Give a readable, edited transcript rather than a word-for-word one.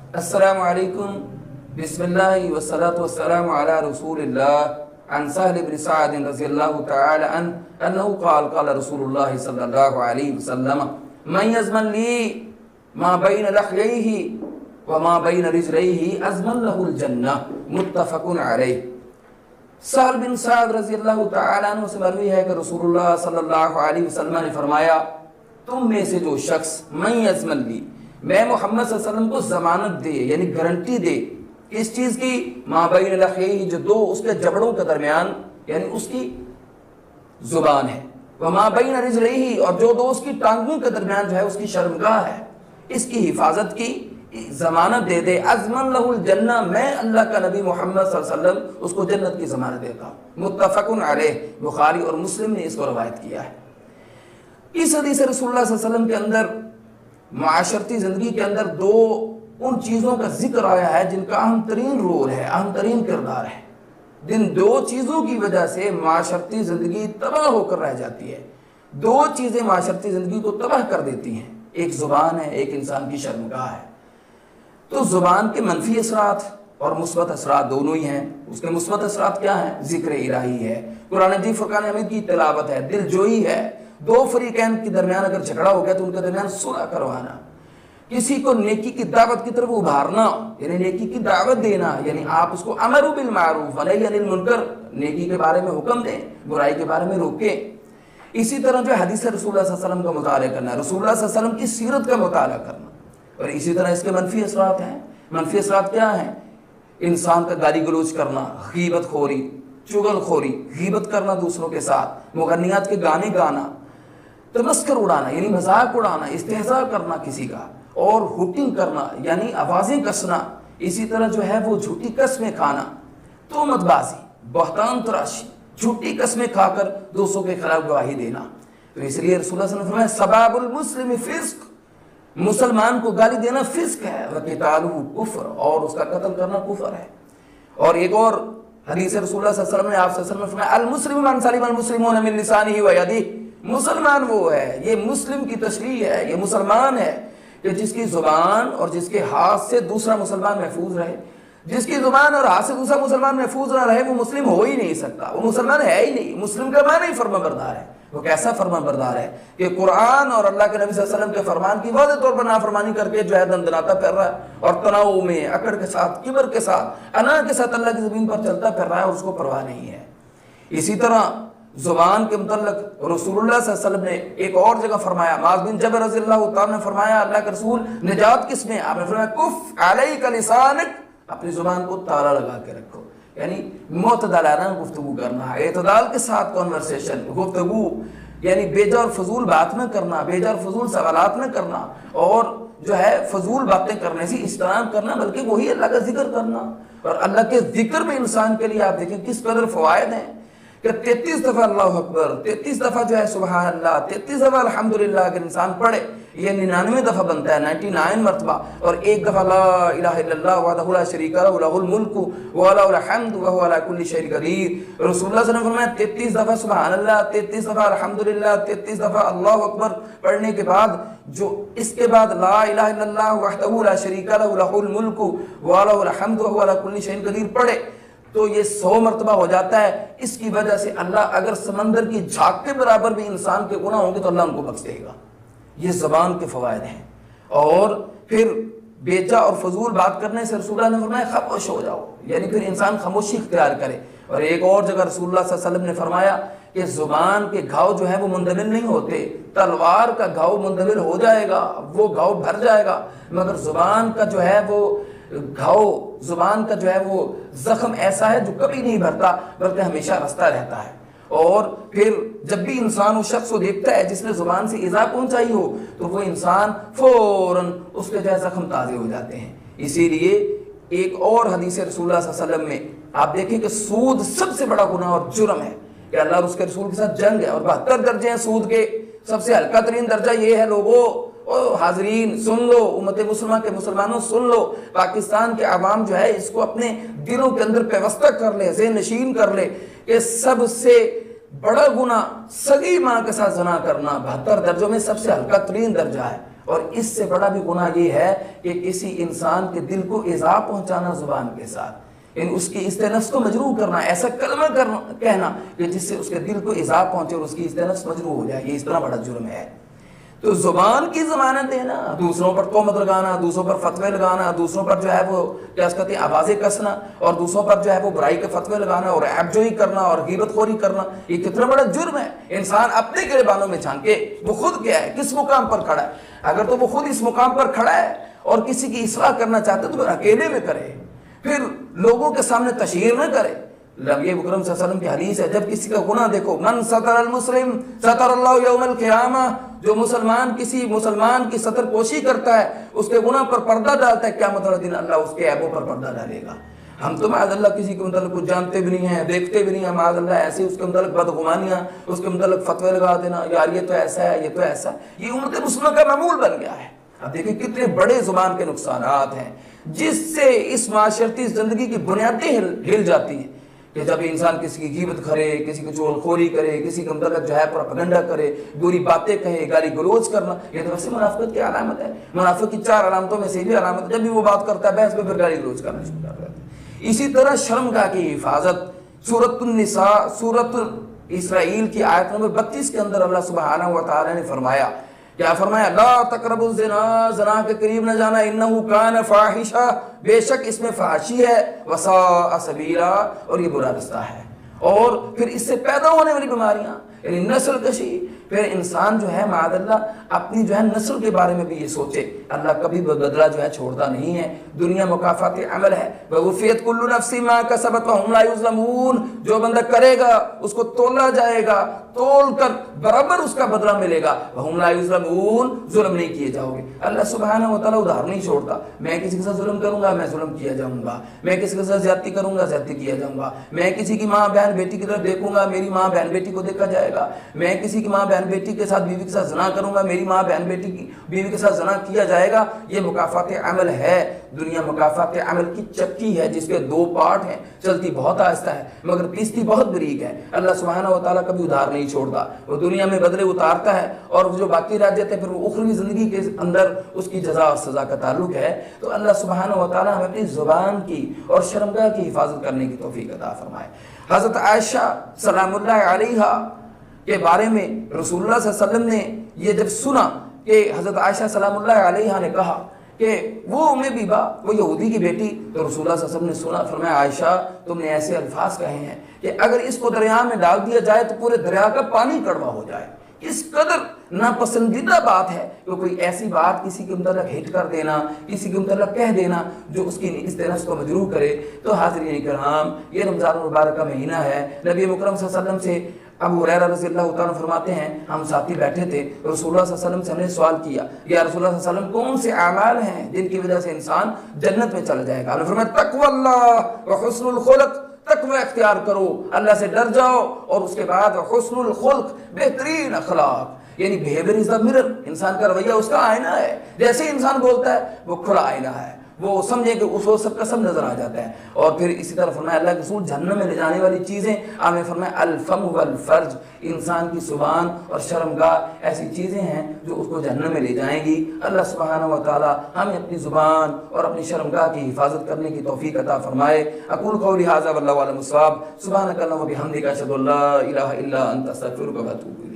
السلام علیکم بسم اللہ والصلاة والسلام علی رسول اللہ عن سہل بن سعد رضی اللہ تعالی عنہ انہو قال قال رسول اللہ صلی اللہ علیہ وسلم من یزمن لی ما بین لحییہ وما بین رجلیہ ازمن لہ الجنہ متفق علیہ۔ سہل بن سعد رضی اللہ تعالیٰ عنہ سے مروی ہے کہ رسول اللہ صلی اللہ علیہ وسلم نے فرمایا تم میں سے جو شخص من یزمن لی، میں محمد صلی اللہ علیہ وسلم کو ضمانت دے یعنی گارنٹی دے اس چیز کی، ما بین لحییہ جو دو اس کے جبڑوں کے درمیان یعنی اس کی زبان ہے، وما بین رجلیہ اور جو دو اس کی ٹانگوں کے درمیان جو ہے اس کی شرمگاہ ہے، اس کی حفاظت کی ضمانت دے دے، ازمن لہ الجنہ میں اللہ کا نبی محمد صلی اللہ علیہ وسلم اس کو جنت کی ضمانت دیتا ہوں۔ متفق علیہ، بخاری اور مسلم نے اس کو روایت کیا ہے۔ اس حدیث رسول اللہ صلی اللہ علیہ وسلم کے اندر معاشرتی زندگی کے اندر دو ان چیزوں کا ذکر آیا ہے جن کا اہم ترین رول ہے، اہم ترین کردار ہے۔ جن دو چیزوں کی وجہ سے معاشرتی زندگی تباہ ہو کر رہ جاتی ہے، دو چیزیں معاشرتی زندگی کو تباہ کر دیتی ہیں، ایک زبان ہے، ایک انسان کی شرمگاہ ہے۔ تو زبان کے منفی اثرات اور مثبت اثرات دونوں ہی ہیں۔ اس کے مثبت اثرات کیا ہیں؟ ذکر الہی ہے، قرآن مجید فرقان حمید کی تلاوت ہے، دل جوئی ہے، دو فریقین کے درمیان اگر جھگڑا ہو گیا تو ان کے درمیان صلح کروانا، کسی کو نیکی کی دعوت کی طرف ابھارنا یعنی نیکی کی دعوت دینا، یعنی آپ اس کو امر بالمعروف ونہی عن المنکر، نیکی کے بارے میں حکم دیں، برائی کے بارے میں روکیں۔ اسی طرح جو حدیث رسول اللہ صلی اللہ علیہ وسلم کا مطالعہ کرنا، رسول اللہ صلی اللہ علیہ وسلم کی سیرت کا مطالعہ کرنا، اور اسی طرح اس کے منفی اثرات ہیں۔ منفی اثرات کیا ہیں؟ انسان کا گالی گلوچ کرنا، غیبت خوری، چغل خوری، غیبت کرنا دوسروں کے ساتھ، مغنیات کے گانے گانا، تمسخر اڑانا یعنی مذاق اڑانا، استہزاء کرنا کسی کا، اور ہوٹنگ کرنا یعنی آوازیں کسنا، اسی طرح جو ہے وہ جھوٹی قسمیں کھانا، تہمت بازی، بہتان تراشی، جھوٹی قسمیں کھا کر دوسروں کے خلاف گواہی دینا۔ تو اس لیے رسول اللہ صلی اللہ علیہ وسلم نے فرمایا سباب المسلم فسق، مسلمان کو گالی دینا فسق ہے، وقتالہ کفر، اور اس کا قتل کرنا کفر ہے۔ اور ایک اور حدیث رسول اللہ صلی اللہ علیہ وسلم نے آپ صلی اللہ علیہ وسلم نے فرمایا المسلم من سلم المسلمون من لسانہ ویدہ، مسلمان وہ ہے، یہ مسلم کی تشریح ہے، یہ مسلمان ہے کہ جس کی زبان اور جس کے ہاتھ سے دوسرا مسلمان محفوظ رہے۔ جس کی زبان اور ہاتھ سے دوسرا مسلمان محفوظ نہ رہے وہ مسلم ہو ہی نہیں سکتا، وہ مسلمان ہے ہی نہیں۔ مسلم کا معنی ہی فرما بردار ہے۔ وہ کیسا فرما بردار ہے کہ قرآن اور اللہ کے نبی صلی اللہ علیہ وسلم کے فرمان کی واضح طور پر نافرمانی کر کے جو ہے دندناتا پھر رہا ہے، اور تناؤ میں، اکڑ کے ساتھ، کبر کے ساتھ، انا کے ساتھ اللہ کی زمین پر چلتا پھر رہا ہے اور اس کو پرواہ نہیں ہے۔ اسی طرح زبان کے متعلق رسول اللہ صلی اللہ علیہ وسلم نے ایک اور جگہ فرمایا، معاذ بن جبل رضی اللہ تعالیٰ نے فرمایا اللہ کے رسول نجات کس میں؟ آپ نے فرمایا کف علیک لسانک، اپنی زبان کو تالا لگا کے رکھو، یعنی معتدلانہ گفتگو کرنا، اعتدال کے ساتھ کنورسیشن، گفتگو، یعنی بے جا اور فضول بات نہ کرنا، بے جا اور فضول سوالات نہ کرنا، اور جو ہے فضول باتیں کرنے سے اجتناب کرنا، بلکہ وہی اللہ کا ذکر کرنا۔ اور اللہ کے ذکر میں انسان کے لیے آپ دیکھیں کس قدر فوائد ہیں کہ 33 دفعہ اللہ اکبر، 33 دفعہ جو ہے سبحان اللہ، 33 دفعہ الحمدللہ اگر انسان پڑھے یہ 99 دفعہ بنتا ہے، 99 مرتبہ، اور ایک دفعہ لا الہ الا اللہ وحدہ لا شریک لہ لہ الملک ولہ الحمد وہو علی کل شیء قدیر۔ رسول اللہ صلی اللہ علیہ وسلم نے فرمایا 33 دفعہ سبحان اللہ، 33 دفعہ الحمدللہ، 33 دفعہ اللہ اکبر پڑھنے کے بعد جو اس کے بعد لا الہ الا اللہ وحدہ لا شریک لہ لہ الملک ولہ الحمد وہو علی کل شیء قدیر پڑھے تو یہ 100 مرتبہ ہو جاتا ہے۔ اس کی وجہ سے اللہ اگر سمندر کی جھاگ کے برابر بھی انسان کے گناہ ہوں گے تو اللہ ان کو بخش دے گا۔ یہ زبان کے فوائد ہیں۔ اور پھر بیجا اور فضول بات کرنے سے رسول اللہ نے فرمایا خاموش ہو جاؤ، یعنی پھر انسان خاموشی اختیار کرے۔ اور ایک اور جگہ رسول اللہ صلی اللہ علیہ وسلم نے فرمایا کہ زبان کے گھاؤ جو ہے وہ مندمل نہیں ہوتے، تلوار کا گھاؤ مندمل ہو جائے گا، وہ گھاؤ بھر جائے گا، مگر زبان کا جو ہے وہ گھاؤ، زبان کا جو ہے وہ زخم ایسا ہے جو کبھی نہیں بھرتا بلکہ ہمیشہ رستا رہتا ہے۔ اور پھر جب بھی انسان اس شخص کو دیکھتا ہے جس نے زبان سے ایذا پہنچائی ہو تو وہ انسان فوراً اس کے جو ہے زخم تازے ہو جاتے ہیں۔ اسی لیے ایک اور حدیث رسول اللہ صلی اللہ علیہ وسلم میں آپ دیکھیں کہ سود سب سے بڑا گناہ اور جرم ہے کہ اللہ اور اس کے رسول کے ساتھ جنگ ہے، اور 72 درجے ہیں سود کے۔ سب سے ہلکا ترین درجہ یہ ہے لوگوں، حاضرین سن لو، امت مسلمہ کے مسلمانوں سن لو، پاکستان کے عوام جو ہے اس کو اپنے دلوں کے اندر پیوستہ کر لے، ذہن نشین کر لے کہ سب سے بڑا گناہ سگی ماں کے ساتھ زنا کرنا 72 درجوں میں سب سے ہلکا ترین درجہ ہے، اور اس سے بڑا بھی گناہ یہ ہے کہ کسی انسان کے دل کو ایذا پہنچانا زبان کے ساتھ، یعنی اس کی عزت نفس کو مجروح کرنا، ایسا کلمہ کہنا کہ جس سے اس کے دل کو ایذا پہنچے اور اس کی عزت نفس مجروح ہو جائے، یہ اس طرح بڑا جرم ہے۔ تو زبان کی ضمانت دینا، دوسروں پر تہمت لگانا، دوسروں پر فتوے لگانا، دوسروں پر جو ہے وہ کیا کہتے ہیں آوازیں کسنا، اور دوسروں پر جو ہے وہ برائی کے فتوے لگانا اور عیب جوئی کرنا اور غیبت خوری کرنا، یہ کتنا بڑا جرم ہے۔ انسان اپنے گریبانوں میں جھانکے وہ خود کیا ہے، کس مقام پر کھڑا ہے۔ اگر تو وہ خود اس مقام پر کھڑا ہے اور کسی کی اصلاح کرنا چاہتے تو پھر اکیلے میں کرے، پھر لوگوں کے سامنے تشہیر نہ کرے۔ نبی اکرم صلی اللہ علیہ وسلم کی حدیث ہے، جب کسی کا گناہ دیکھو، من ستر المسلم ستر اللہ یوم القیامہ، جو مسلمان کسی مسلمان کی ستر پوشی کرتا ہے، اس کے گناہ پر پردہ ڈالتا ہے، قیامت والے دن اللہ اس کے عیبوں پر پردہ ڈالے گا۔ ہم تو معاذ اللہ کسی کے متعلق کچھ جانتے بھی نہیں ہیں، دیکھتے بھی نہیں ہیں، معاذ اللہ ایسے اس کے متعلق بدگمانیاں، اس کے متعلق فتوے لگا دینا، یار یہ تو ایسا ہے، یہ تو ایسا ہے، یہ امت مسلمہ کا معمول بن گیا ہے۔ اب دیکھیں کتنے بڑے زبان کے نقصانات ہیں جس سے اس معاشرتی زندگی کی بنیادیں ہل جاتی ہیں، کہ جب انسان کسی کی غیبت کرے، کسی کی چغل خوری کرے، کسی کے متعلق جو ہے پروپیگنڈا کرے، بری باتیں کہے، گالی گلوچ کرنا، یہ تو ویسے منافقت کی علامت ہے۔ منافق کی 4 علامتوں میں سے بھی علامت ہے، جب بھی وہ بات کرتا ہے بحث میں پھر گالی گلوچ کرنا شروع کر دیتا ہے۔ اسی طرح شرمگاہ کی حفاظت، سورۃ النساء، سورۃ اسرائیل کی آیت نمبر 32 کے اندر اللہ سبحانہ و تعالی نے فرمایا، کیا فرمایا؟ لا تقربوا الزنا، زنا کے قریب نہ جانا، انہ کان فاحشہ، بے شک اس میں فحاشی ہے، وساء سبیلا، اور یہ برا رستہ ہے۔ اور پھر اس سے پیدا ہونے والی بیماریاں، یعنی نسل کشی، پھر انسان جو ہے معاذ اللہ اپنی جو ہے نسل کے بارے میں بھی یہ سوچے، اللہ کبھی بدلہ جو ہے چھوڑتا نہیں ہے، دنیا مکافات عمل ہے، وَوَفِّيَتْ كُلُّ نَفْسٍ مَا كَسَبَتْ وَهُمْ لَا يُظْلَمُونَ، جو بندہ کرے گا اس کو تولا جائے گا، تول کر برابر اس کا بدلہ ملے گا، وَهُمْ لَا يُظْلَمُونَ، ظلم نہیں کیے جاؤ گے۔ اللہ سبحانہ وتعالی ادھار نہیں چھوڑتا، میں کسی کے ساتھ ظلم کروں گا میں ظلم کیا جاؤں گا، میں کسی کے ساتھ زیادتی کروں گا زیادتی کیا جاؤں گا، میں کسی کی ماں بہن بیٹی کی طرف دیکھوں گا میری ماں بہن بیٹی کو دیکھا جائے گا، میں کسی کی ماں بہن بیٹی کے ساتھ بیوی کے ساتھ زنا کروں گا میری ماں بہن بیٹی کی بیوی کے ساتھ زنا کیا جائے گا۔ یہ مکافات عمل ہے، دنیا مکافات عمل کی چکی ہے جس کے 2 پارٹ ہیں، چلتی بہت آہستہ ہے مگر پیستی بہت بریک ہے۔ اللہ سبحانہ وتعالی کبھی ادھار نہیں چھوڑتا، وہ دنیا میں بدلے اتارتا ہے اور جو باقی رہ جاتے ہیں پھر وہ اخروی زندگی کے اندر اس کی جزا اور سزا کا تعلق ہے۔ تو اللہ سبحانہ وتعالی ہمیں اپنی زبان کی اور شرمگاہ کی حفاظت کرنے کی توفیق عطا فرمائے۔ حضرت عائشہ سلام اللہ علیہا کے بارے میں رسول اللہ صلی اللہ علیہ وسلم نے یہ جب سنا کہ حضرت عائشہ سلام اللہ علیہا نے کہا کہ وہ ام بیبا، وہ یہودی کی بیٹی، تو رسول اللہ صلی اللہ علیہ وسلم نے سنا، فرمایا عائشہ تم نے ایسے الفاظ کہے ہیں کہ اگر اس کو دریا میں ڈال دیا جائے تو پورے دریا کا پانی کڑوا ہو جائے۔ اس قدر ناپسندیدہ بات ہے کہ کوئی ایسی بات کسی کے متعلق ہٹ کر دینا، کسی کے متعلق کہہ دینا جو اس کی اس نفس کو مجروح کرے۔ تو حاضرین کرام، یہ رمضان المبارک کا مہینہ ہے، نبی مکرم صلی اللہ علیہ وسلم سے ابو ہریرہ رضی اللہ تعالیٰ فرماتے ہیں ہم ساتھی بیٹھے تھے، رسول اللہ صلی اللہ علیہ وسلم سے ہم نے سوال کیا یا رسول اللہ صلی اللہ علیہ وسلم کون سے اعمال ہیں جن کی وجہ سے انسان جنت میں چلا جائے گا؟ انہوں نے فرمایا تقوی اللہ وحسن الخلق، تقوی اختیار کرو، اللہ سے ڈر جاؤ، اور اس کے بعد حسن الخلق، بہترین اخلاق، یعنی بیہیویئر از دا مرر، انسان کا رویہ اس کا آئینہ ہے، جیسے انسان بولتا ہے وہ کھلا آئینہ ہے، وہ سمجھے کہ اس کو سب کا سب نظر آ جاتا ہے۔ اور پھر اسی طرح فرمایا اللہ کے رسول جہنم میں لے جانے والی چیزیں، آپ نے فرمایا الفم والفرج، انسان کی زبان اور شرمگاہ ایسی چیزیں ہیں جو اس کو جہنم میں لے جائیں گی۔ اللہ سبحانہ و تعالی ہمیں اپنی زبان اور اپنی شرمگاہ کی حفاظت کرنے کی توفیق عطا فرمائے۔ اقول قولی ھذا واللہ اعلم بالصواب، سبحانک اللہم و بحمدک، اشہد ان لا الہ الا انت، استغفرک و اتوب الیک۔